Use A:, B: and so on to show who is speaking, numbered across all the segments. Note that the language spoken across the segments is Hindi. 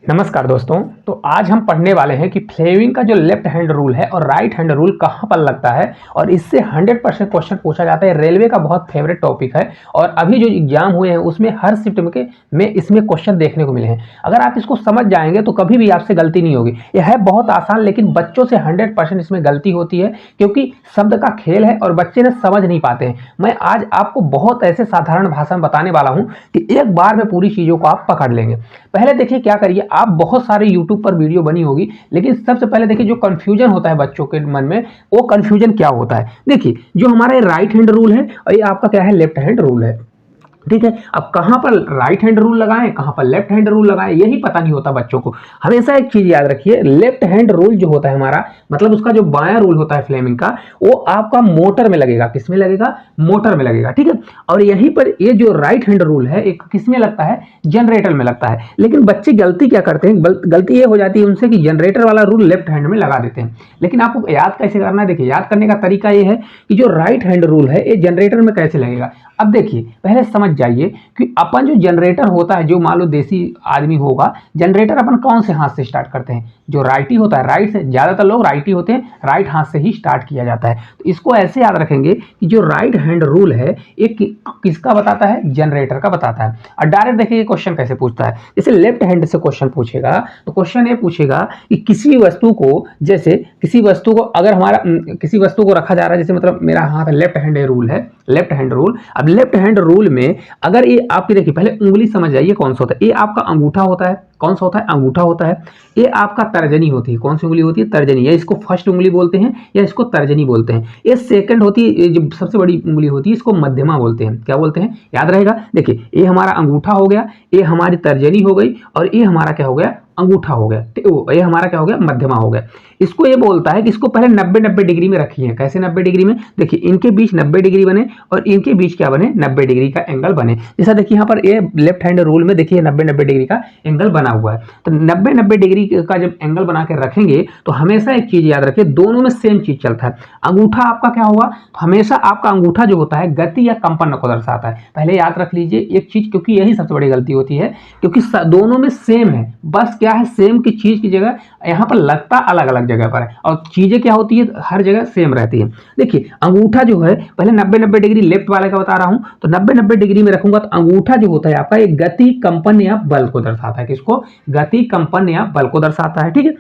A: नमस्कार दोस्तों। तो आज हम पढ़ने वाले हैं कि फ्लेमिंग का जो लेफ्ट हैंड रूल है और राइट हैंड रूल कहाँ पर लगता है और इससे 100% क्वेश्चन पूछा जाता है। रेलवे का बहुत फेवरेट टॉपिक है और अभी जो एग्जाम हुए हैं उसमें हर शिफ्ट में इसमें क्वेश्चन देखने को मिले हैं। अगर आप इसको समझ जाएंगे तो कभी भी आपसे गलती नहीं होगी। यह है बहुत आसान, लेकिन बच्चों से 100% इसमें गलती होती है क्योंकि शब्द का खेल है और बच्चे ने समझ नहीं पाते हैं। मैं आज आपको बहुत ऐसे साधारण भाषा में बताने वाला हूँ कि एक बार में पूरी चीज़ों को आप पकड़ लेंगे। पहले देखिए क्या करिए, आप बहुत सारे यूट्यूब पर वीडियो बनी होगी, लेकिन सबसे पहले देखिए जो कंफ्यूजन होता है बच्चों के मन में, वो कंफ्यूजन क्या होता है। देखिए जो हमारा राइट हैंड रूल है और ये आपका क्या है, लेफ्ट हैंड रूल है। ठीक है, अब कहां पर राइट हैंड रूल लगाएं, कहां पर लेफ्ट हैंड रूल लगाएं, यही पता नहीं होता बच्चों को। हमेशा एक चीज याद रखिए, लेफ्ट हैंड रूल जो होता है हमारा, मतलब उसका जो बायां रूल होता है फ्लेमिंग का, वो आपका मोटर में लगेगा। किस में लगेगा? मोटर में लगेगा। ठीक है, और यहीं पर ये जो राइट हैंड रूल है एक किस में लगता है? जनरेटर में लगता है। लेकिन बच्चे गलती क्या करते हैं, गलती ये हो जाती है उनसे कि जनरेटर वाला रूल लेफ्ट हैंड में लगा देते हैं। लेकिन आपको याद कैसे करना है? देखिए याद करने का तरीका ये है कि जो राइट हैंड रूल है ये जनरेटर में कैसे लगेगा। अब देखिए पहले समझ जाइए कि अपन जो जनरेटर होता है, जो मान लो देसी आदमी होगा, जनरेटर अपन कौन से हाथ से स्टार्ट करते हैं? जो राइटी होता है, राइट से। ज्यादातर लोग राइटी होते हैं, राइट हाथ से ही स्टार्ट किया जाता है। तो इसको ऐसे याद रखेंगे कि जो राइट हैंड रूल है एक किसका बताता है? जनरेटर का बताता है। और डायरेक्ट देखिए क्वेश्चन कैसे पूछता है। जैसे लेफ्ट हैंड से क्वेश्चन पूछेगा तो क्वेश्चन ये पूछेगा कि किसी वस्तु को, जैसे किसी वस्तु को अगर हमारा किसी वस्तु को रखा जा रहा है, जैसे मतलब मेरा हाथ लेफ्ट हैंड रूल है, लेफ्ट हैंड रूल। अब लेफ्ट हैंड रूल में अगर ये आपकी, देखिए पहले उंगली समझ जाइए कौन सा होता है। ये आपका अंगूठा होता है। कौन सा होता है? अंगूठा होता है। ये आपका तर्जनी होती है। कौन सी उंगली होती है? तर्जनी। या इसको फर्स्ट उंगली बोलते हैं या इसको तर्जनी बोलते हैं। ये सेकंड होती है, ये जो सबसे बड़ी उंगली होती है इसको मध्यमा बोलते हैं। क्या बोलते हैं? याद रहेगा। देखिए ये हमारा अंगूठा हो गया, ये हमारी तर्जनी हो गई और ये हमारा क्या हो गया? अंगूठा हो गया। ये हमारा क्या हो गया? मध्यमा हो गया। इसको ये बोलता है कि इसको पहले 90-90 डिग्री में रखिए। कैसे 90 डिग्री में? देखिए इनके बीच 90 डिग्री बने और इनके बीच क्या बने? 90 डिग्री का एंगल बने। जैसा देखिए यहाँ पर ये लेफ्ट हैंड रूल में देखिए 90-90 डिग्री का एंगल बना हुआ है। तो 90-90 डिग्री का जब एंगल बना के रखेंगे तो हमेशा एक चीज याद रखिए, दोनों में सेम चीज चलता है। अंगूठा आपका क्या होगा? तो हमेशा आपका अंगूठा जो होता है गति या कंपन को दर्शाता है। पहले याद रख लीजिए एक चीज, क्योंकि यही सबसे बड़ी गलती होती है, क्योंकि दोनों में सेम है। बस क्या है, सेम की चीज की जगह यहाँ पर लगता अलग अलग जगह पर है और चीजें क्या होती है, हर जगह सेम रहती है। देखिए अंगूठा जो है, पहले 90-90 डिग्री लेफ्ट वाले का बता रहा हूं, तो 90-90 डिग्री में रखूंगा तो अंगूठा जो होता है आपका एक गति, कंपन या बल को दर्शाता है। किसको? गति, कंपन या बल को दर्शाता है। ठीक है,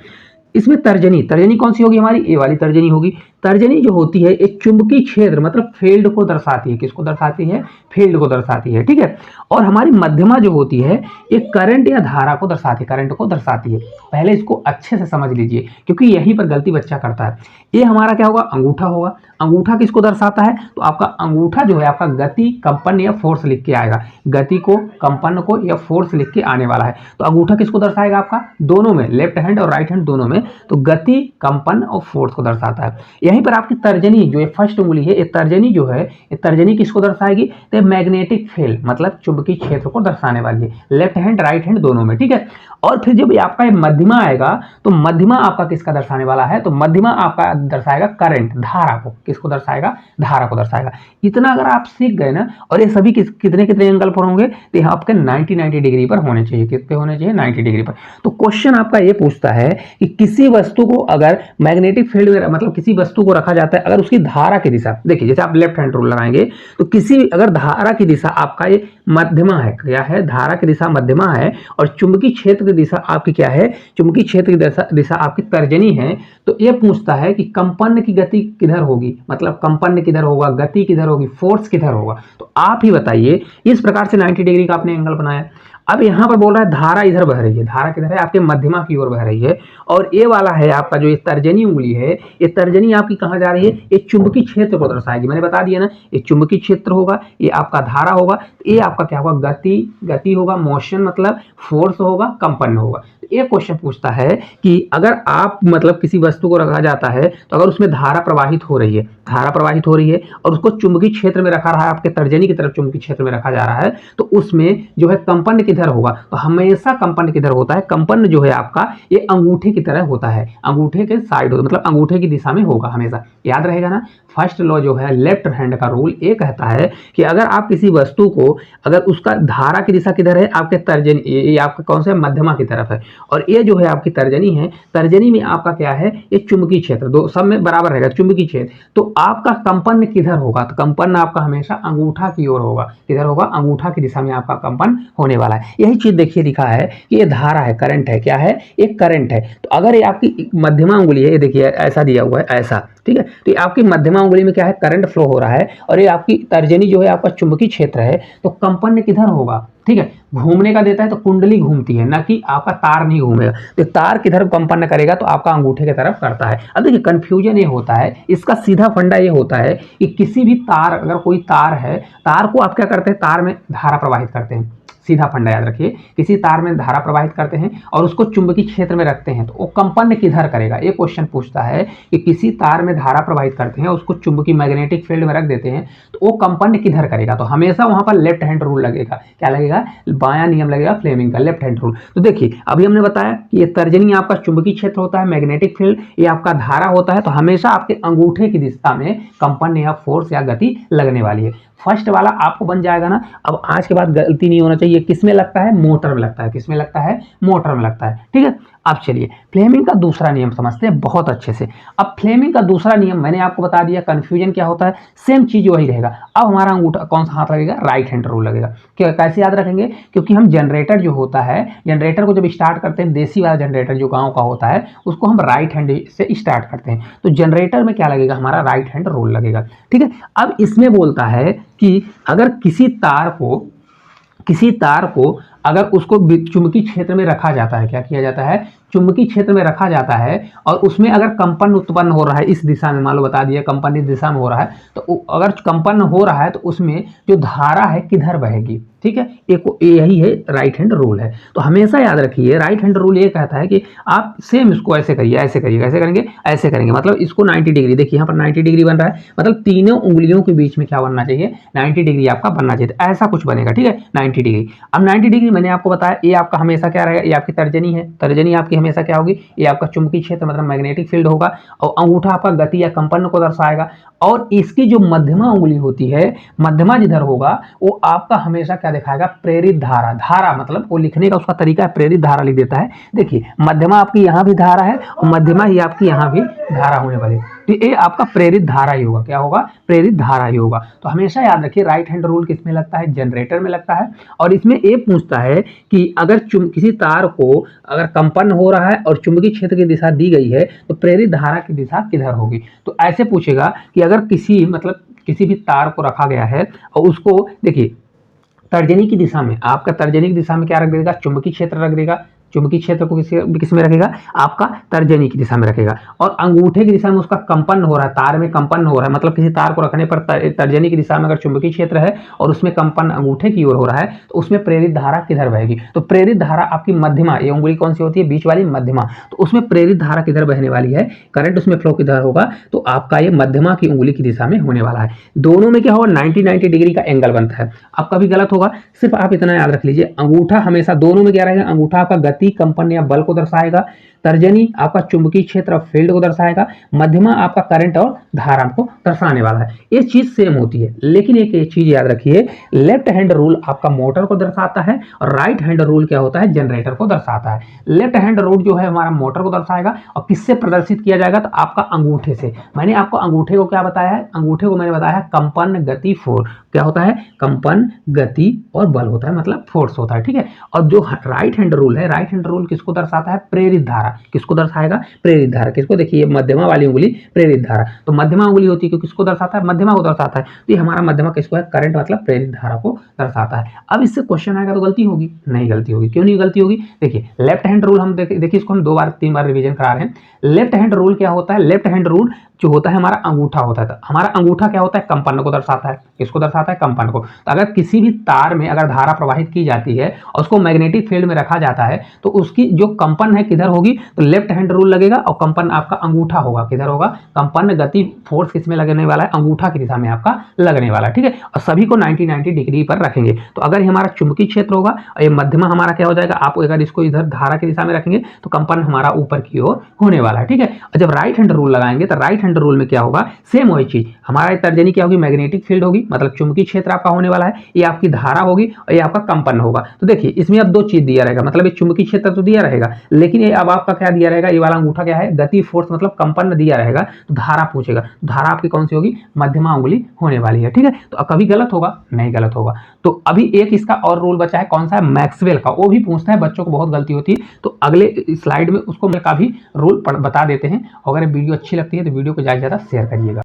A: इसमें तर्जनी, तर्जनी कौन सी होगी हमारी? ए वाली तर्जनी होगी। तर्जनी जो होती है एक चुंबकीय क्षेत्र मतलब फील्ड को दर्शाती है। किसको दर्शाती है? फील्ड को दर्शाती है। ठीक है, और हमारी मध्यमा जो होती है एक करंट या धारा को दर्शाती है, करंट को दर्शाती है। पहले इसको अच्छे से समझ लीजिए क्योंकि यहीं पर गलती बच्चा करता है। ये हमारा क्या होगा? अंगूठा होगा। अंगूठा किसको दर्शाता है? तो आपका अंगूठा जो है आपका गति, कंपन या फोर्स लिख के आएगा। गति को, कंपन को या फोर्स लिख के आने वाला है। तो अंगूठा किसको दर्शाएगा? आपका दोनों में, लेफ्ट हैंड और राइट हैंड दोनों में, तो गति, कंपन और फोर्स को दर्शाता है। यहीं पर आपकी तर्जनी जो है, फर्स्ट उंगली है, ये तर्जनी जो है, ये तर्जनी किसको दर्शाएगी? तो मैग्नेटिक फील्ड मतलब चुंबकीय क्षेत्र को दर्शाने वाली है, लेफ्ट हैंड राइट हैंड दोनों में। ठीक है, और फिर जब आपका मध्यमा आएगा तो मध्यमा आपका किसका दर्शाने वाला है? तो मध्यमा आपका दर्शाएगा करंट, धारा को। किसको दर्शाएगा? धारा को दर्शाएगा। इतना अगर आप सीख गए ना, और ये सभी कितने कितने एंगल पर होंगे? तो यहाँ आपके 90-90 डिग्री पर होने चाहिए। किस पे होने चाहिए? 90 डिग्री पर। तो क्वेश्चन आपका ये पूछता है कि किसी वस्तु को अगर मैग्नेटिक फील्ड में, मतलब किसी वस्तु को रखा जाता है, अगर उसकी धारा की दिशा, देखिए जैसे आप लेफ्ट हैंड रूल लगाएंगे तो किसी अगर धारा की दिशा आपका ये मध्यमा है, क्या है? धारा की दिशा मध्यमा है और चुंबकीय क्षेत्र की दिशा आपकी क्या है? चुंबकीय क्षेत्र की दिशा आपकी तर्जनी है। तो ये पूछता है कि कंपन की गति किधर होगी, मतलब कंपन किधर होगा, गति किधर होगी, फोर्स किधर होगा। तो आप ही बताइए। इस प्रकार से 90 डिग्री का आपने एंगल बनाया। अब यहां पर बोल रहा है धारा इधर बह रही है। धारा किधर है? आपके मध्यमा की ओर बह रही है। और ये वाला है आपका जो ये तर्जनी उंगली है, ये तर्जनी आपकी कहां जा रही है? ये चुंबकीय क्षेत्र को दर्शाएगी। मैंने बता दिया ना, ये चुंबकीय क्षेत्र होगा, ये आपका धारा होगा, ये आपका क्या होगा? गति, गति होगा, मोशन मतलब फोर्स होगा, कंपन होगा। ये क्वेश्चन पूछता है कि अगर आप मतलब किसी वस्तु को रखा जाता है तो अगर उसमें धारा प्रवाहित हो रही है, धारा प्रवाहित हो रही है और उसको चुंबकीय क्षेत्र में रखा रहा है, आपके तर्जनी की तरफ चुंबकीय क्षेत्र में रखा जा रहा है, तो उसमें जो है कंपन की किधर होगा, तो हमेशा कंपन किधर होता है, कंपन जो है आपका ये अंगूठे की तरह होता है, अंगूठे के साइड होता है, मतलब अंगूठे की दिशा में होगा हमेशा, याद रहेगा ना। फर्स्ट लॉ जो है लेफ्ट हैंड का रूल ये कहता है कि अगर आप किसी वस्तु को, अगर उसका धारा की दिशा किधर है, आपके तर्जनी, ये आपका कौन सा मध्यमा की तरफ है, और ये जो है आपकी तर्जनी है, तर्जनी में आपका क्या है, ये चुंबकीय क्षेत्र, दो सब में बराबर रहेगा चुंबकीय क्षेत्र, तो आपका कंपन किधर होगा, तो कंपन आपका हमेशा अंगूठा की ओर होगा, किधर होगा, अंगूठा की दिशा में आपका कंपन होने वाला है। यही चीज देखिए लिखा है कि ये धारा है, करंट है, क्या है, एक करंट है। तो अगर ये आपकी मध्यमा उंगली है, ये देखिए ऐसा दिया हुआ है, ऐसा, ठीक है, तो ये आपकी मध्यमा उंगली में क्या है, करंट फ्लो हो रहा है, और ये आपकी तर्जनी जो है आपका चुंबकीय क्षेत्र है, तो कंपन किधर होगा, ठीक है, घूमने का देता है तो कुंडली घूमती है, ना कि आपका तार नहीं घूमेगा, तो तार किधर कंपन करेगा, तो आपका अंगूठे की तरफ करता है। अब देखिए कंफ्यूजन ये होता है, इसका सीधा फंडा ये होता है कि किसी भी तार, अगर कोई तार है, तार को आप क्या करते हैं, तार में धारा प्रवाहित करते हैं, सीधा फंडा याद रखिए, किसी तार में धारा प्रवाहित करते हैं और उसको चुंबकीय क्षेत्र में रखते हैं, तो वो कंपन किधर करेगा, ये क्वेश्चन पूछता है कि किसी तार में धारा प्रवाहित करते हैं, उसको चुंबकीय मैग्नेटिक फील्ड में रख देते हैं, तो वो कंपन किधर करेगा, तो हमेशा वहां पर लेफ्ट हैंड रूल लगेगा, क्या लगेगा, बायां नियम लगेगा फ्लेमिंग का, लेफ्ट हैंड रूल। तो देखिए अभी हमने बताया कि ये तर्जनी आपका चुंबकीय क्षेत्र होता है, मैग्नेटिक फील्ड ये आपका धारा होता है, तो हमेशा आपके अंगूठे की दिशा में कंपन या फोर्स या गति लगने वाली है। फर्स्ट वाला आपको बन जाएगा ना। अब आज के बाद गलती नहीं होना चाहिए, किस में लगता है, मोटर में लगता है, किस में लगता है, मोटर में लगता है, ठीक है। अब चलिए फ्लेमिंग का दूसरा नियम समझते हैं बहुत अच्छे से। अब फ्लेमिंग का दूसरा नियम मैंने आपको बता दिया, कंफ्यूजन क्या होता है, सेम चीज वही रहेगा। अब हमारा अंगूठा कौन सा हाथ लगेगा, राइट हैंड रूल लगेगा। क्या, कैसे याद रखेंगे, क्योंकि हम जनरेटर जो होता है, जनरेटर को जब स्टार्ट करते हैं, देसी वाला जनरेटर जो गाँव का होता है, उसको हम राइट हैंड से स्टार्ट करते हैं, तो जनरेटर में क्या लगेगा, हमारा राइट हैंड रूल लगेगा, ठीक है। अब इसमें बोलता है कि अगर किसी तार को अगर उसको चुंबकीय क्षेत्र में रखा जाता है, क्या किया जाता है, चुंबकीय क्षेत्र में रखा जाता है, और उसमें अगर कंपन उत्पन्न हो रहा है इस दिशा में, मान लो बता दिया कंपन इस दिशा में हो रहा है, तो अगर कंपन हो रहा है तो उसमें जो धारा है किधर बहेगी, ठीक है, एक यही है राइट हैंड रूल है। तो हमेशा याद रखिए राइट हैंड रूल ये कहता है कि आप सेम इसको ऐसे करिए, ऐसे करिए, कैसे करेंगे, ऐसे करेंगे, मतलब इसको 90 डिग्री, देखिए यहाँ पर 90 डिग्री बन रहा है, मतलब तीनों उंगलियों के बीच में क्या बनना चाहिए, 90 डिग्री आपका बनना चाहिए, ऐसा कुछ बनेगा, ठीक है, 90 डिग्री। अब 90 डिग्री मैंने आपको बताया, ये आपका हमेशा क्या रहेगा, ये आपकी तर्जनी है, तर्जनी आपकी हमेशा क्या होगी, ये आपका चुंबकीय क्षेत्र मतलब मैग्नेटिक फील्ड होगा, और अंगूठा आपका गति या कंपन को दर्शाएगा, और इसकी जो मध्यमा उंगली होती है, मध्यमा जिधर होगा वो आपका हमेशा क्या दिखाएगा, प्रेरित धारा, धारा मतलब वो लिखने का उसका तरीका है, प्रेरित धारा लिख देता है। देखिए मध्यमा आपकी यहाँ भी धारा है और मध्यमा ही आपकी यहाँ भी धारा होने वाली है, तो ये आपका प्रेरित धारा ही होगा, क्या होगा, प्रेरित धारा ही होगा। तो हमेशा याद रखिए राइट हैंड रूल किस में लगता है, जनरेटर में लगता है, और इसमें ये पूछता है कि अगर किसी तार को अगर कंपन हो रहा है और चुंबकीय क्षेत्र की दिशा दी गई है, तो प्रेरित धारा की दिशा किधर होगी। तो ऐसे पूछेगा कि अगर किसी भी तार को रखा गया है और उसको देखिए तर्जनी की दिशा में, आपका तर्जनी की दिशा में क्या रख देगा, चुंबकीय क्षेत्र रख देगा, चुंबकीय क्षेत्र को किस में रखेगा, आपका तर्जनी की दिशा में रखेगा, और अंगूठे की दिशा में उसका कंपन हो रहा है, तार में कंपन हो रहा है, मतलब किसी तार को रखने पर तर्जनी की दिशा में अगर चुंबकीय क्षेत्र है और उसमें कंपन अंगूठे की ओर हो रहा है, तो उसमें प्रेरित धारा किधर बहेगी, तो प्रेरित धारा आपकी मध्यमा, ये उंगली कौन सी होती है, बीच वाली मध्यमा, तो उसमें प्रेरित धारा किधर बहने वाली है, करंट उसमें फ्लो किधर होगा, तो आपका ये मध्यमा की उंगली की दिशा में होने वाला है। दोनों में क्या होगा, 90 डिग्री का एंगल बनता है। अब कभी गलत होगा, सिर्फ आप इतना याद रख लीजिए, अंगूठा हमेशा दोनों में क्या रहेगा, अंगूठा आपका गति, कंपन या बल को दर्शाएगा, तर्जनी आपका चुंबकीय क्षेत्र और फील्ड को दर्शाएगा, मध्यमा आपका करंट और धारा को दर्शाने वाला है। ये चीज सेम होती है, लेकिन एक चीज याद रखिए, लेफ्ट हैंड रूल आपका मोटर को दर्शाता है और राइट हैंड रूल क्या होता है, जनरेटर को दर्शाता है। लेफ्ट हैंड रूल जो है हमारा मोटर को दर्शाएगा, और किससे प्रदर्शित किया जाएगा, तो आपका अंगूठे से। मैंने आपको अंगूठे को क्या बताया है, अंगूठे को मैंने बताया है कंपन, गति, फोर्स, क्या होता है, कंपन, गति और बल होता है, मतलब फोर्स होता है, ठीक है। और जो राइट हैंड रूल है, राइट हैंड रूल किसको दर्शाता है, प्रेरित धारा, किसको दर्शाएगा, प्रेरित धारा, किसको, देखिए मध्यमा वाली उंगली प्रेरित धारा, तो मध्यमा उंगली होती है, किसको दर्शाता है, मध्यमा को दर्शाता है, तो ये हमारा मध्यमा किसको है, करंट मतलब प्रेरित धारा को दर्शाता है। अब इससे क्वेश्चन आएगा तो गलती होगी, नहीं गलती होगी, क्यों नहीं गलती होगी, देखिए लेफ्ट हैंड रूल हम देखिए इसको हम 2 बार 3 बार रिवीजन करा रहे हैं। लेफ्ट हैंड रूल क्या होता है, लेफ्ट हैंड रूल जो होता है हमारा अंगूठा होता है, हमारा अंगूठा क्या होता है, कंपन को दर्शाता है, किसको दर्शाता है, कंपन को। तो अगर किसी भी तार में अगर धारा प्रवाहित की जाती है और उसको मैग्नेटिक फील्ड में रखा जाता है, तो उसकी जो कंपन है किधर होगी, तो लेफ्ट हैंड रूल लगेगा और कंपन आपका अंगूठा होगा, किधर होगा, कंपन गति फोर्स किसमें लगने वाला है, अंगूठा की दिशा में आपका लगने वाला है, ठीक है। और सभी को 90-90 डिग्री पर रखेंगे। तो अगर हमारा चुंबकीय क्षेत्र होगा और ये मध्यमा हमारा क्या हो जाएगा, आप अगर इसको इधर धारा की दिशा में रखेंगे तो कंपन हमारा ऊपर की ओर होने वाला है, ठीक है। और जब राइट हैंड रूल लगाएंगे तो राइट हैंड रूल में क्या होगा, सेम वही चीज, हमारा तर्जनी क्या होगी, मैग्नेटिक फील्ड होगी, मतलब चुंबकीय क्षेत्र आपका होने वाला है, ये आपकी धारा होगी और ये आपका कंपन होगा। तो देखिए इसमें अब दो चीज दिया रहेगा, मतलब ये चुंबकीय क्षेत्र तो दिया रहेगा, लेकिन ये अब आपका क्या दिया रहेगा, ये वाला अंगूठा क्या है, गति फोर्स मतलब कंपन दिया रहेगा, तो धारा पूछेगा, तो धारा आपकी कौन सी होगी, मध्यमा उंगली होने वाली है, ठीक है। तो कभी गलत होगा, नहीं गलत होगा। तो अभी एक इसका और रूल बचा है, कौन सा है, मैक्सवेल का, वो भी पूछता है, बच्चों को बहुत गलती होती है, तो अगले स्लाइड में उसको का भी रूल बता देते हैं। अगर वीडियो अच्छी लगती है तो वीडियो को ज़्यादा से ज़्यादा शेयर करिएगा।